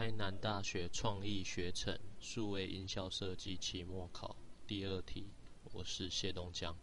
台南大学创意学程数位音效设计期末考第2题，我是谢东江。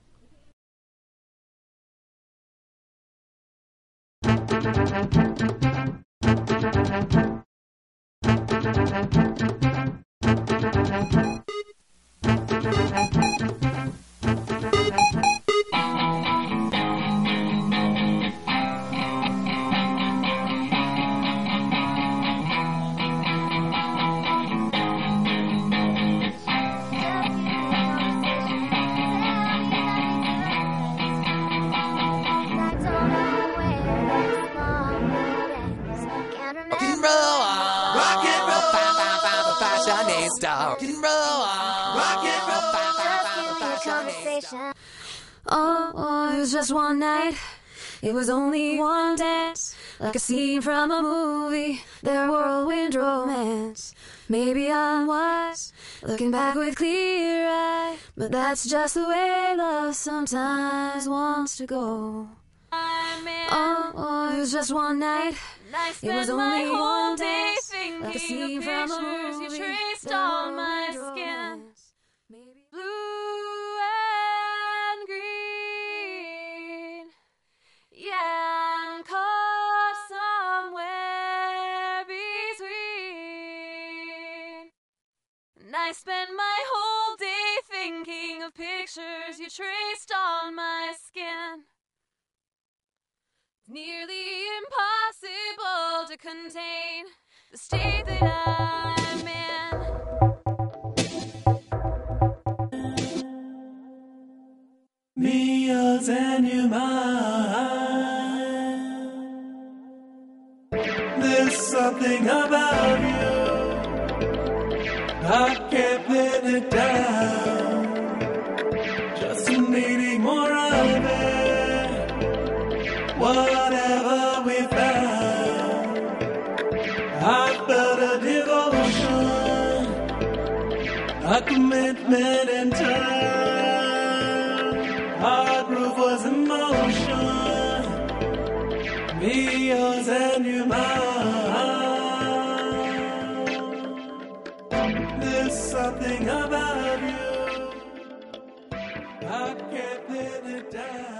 Oh, it was just one night. It was only one dance, like a scene from a movie, their whirlwind romance. Maybe I'm wise, looking back with clear eye, but that's just the way love sometimes wants to go. Oh, it was just one night. It was only one dance, like a scene from a movie, you traced on my skin. Blue and green, yeah, and caught somewhere between. And I spent my whole day thinking of pictures you traced on my skin. It's nearly impossible to contain the state that I'm in. Me, yours, and you, mine. There's something about you, I can't pin it down. Just needing more of it. Whatever we found, I felt a devotion, a commitment in turn. Our groove was emotion, me, yours, and you, mine. There's something about you, I can't pin it down.